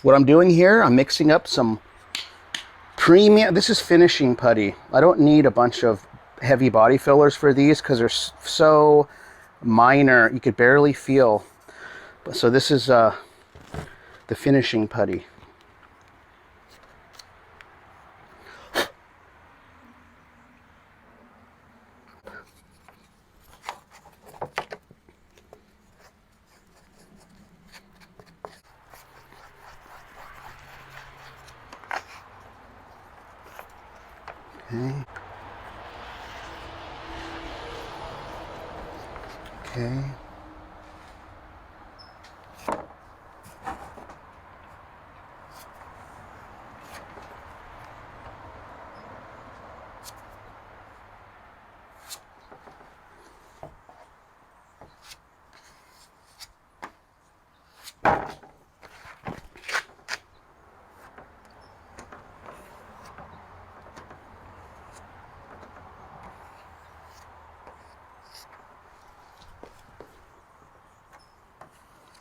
What I'm doing here, I'm mixing up some premium, this is finishing putty. I don't need a bunch of heavy body fillers for these because they're so minor, you could barely feel. So this is the finishing putty. Okay. Okay.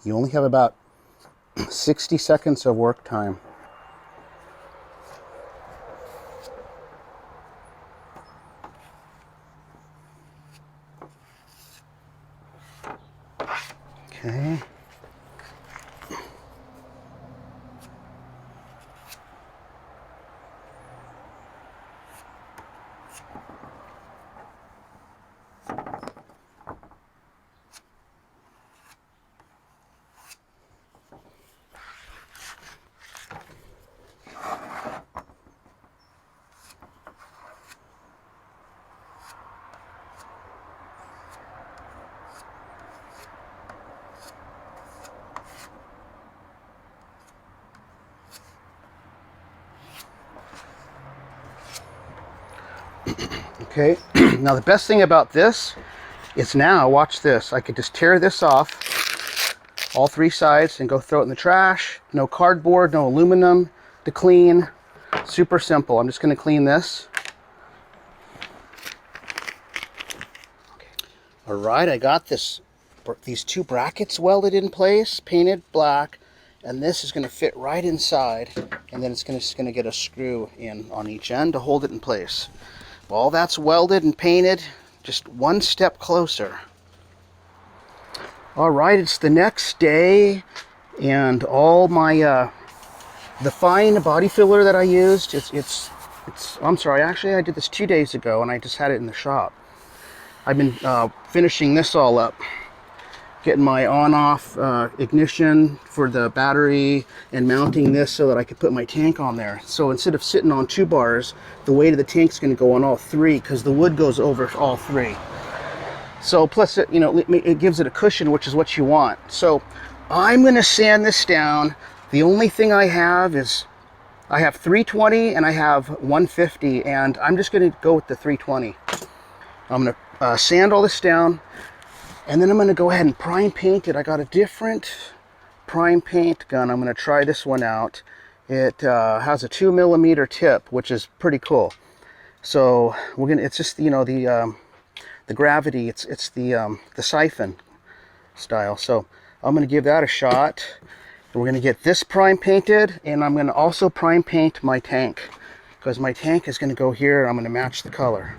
You only have about 60 seconds of work time. Okay. Okay, now the best thing about this is now, watch this, I could just tear this off, all three sides, and go throw it in the trash. No cardboard, no aluminum to clean. Super simple. I'm just going to clean this. All right, I got these two brackets welded in place, painted black, and this is going to fit right inside, and then it's just going to get a screw in on each end to hold it in place. All that's welded and painted, just one step closer. All right, it's the next day, and all my the fine body filler that I used, I'm sorry, actually I did this 2 days ago, and I just had it in the shop. I've been finishing this all up, getting my on-off ignition for the battery and mounting this so that I could put my tank on there. So instead of sitting on 2 bars, the weight of the tank's going to go on all 3 because the wood goes over all 3. So plus it gives it a cushion, which is what you want. So I'm going to sand this down. The only thing I have is I have 320 and I have 150, and I'm just going to go with the 320. I'm going to sand all this down, and then I'm going to go ahead and prime paint it. I got a different prime paint gun. I'm going to try this one out. It has a 2mm tip, which is pretty cool. So it's just the gravity. It's the siphon style. So I'm going to give that a shot. We're going to get this prime painted, and I'm going to also prime paint my tank because my tank is going to go here. I'm going to match the color.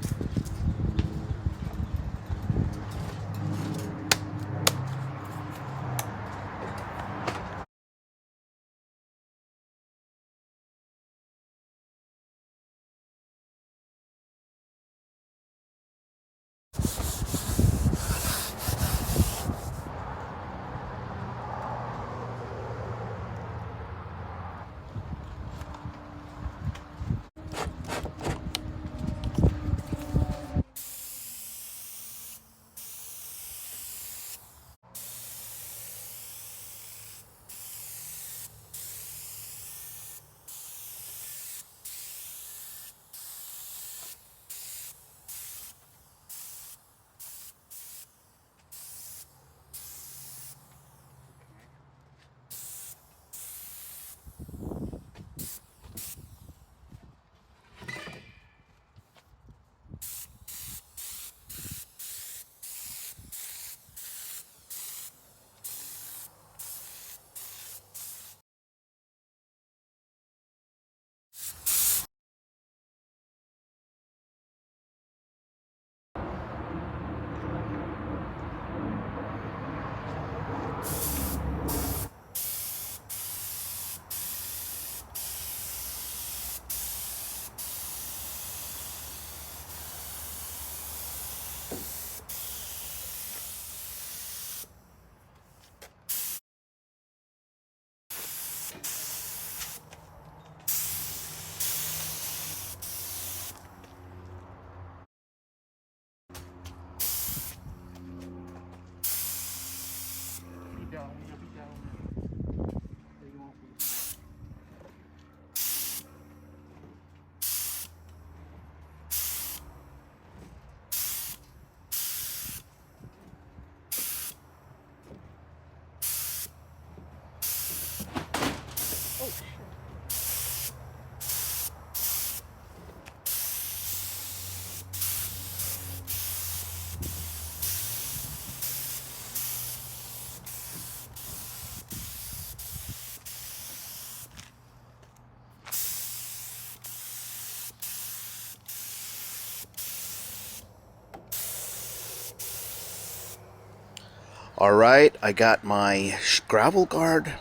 Alright, I got my gravel guard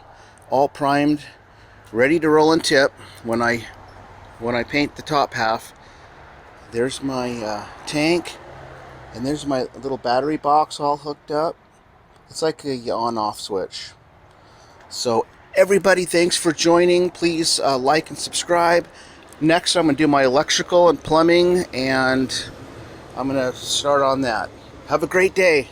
all primed, ready to roll and tip when I paint the top half. There's my tank, and there's my little battery box all hooked up. It's like a on-off switch. So everybody, thanks for joining. Please like and subscribe. Next, I'm going to do my electrical and plumbing, and I'm going to start on that. Have a great day.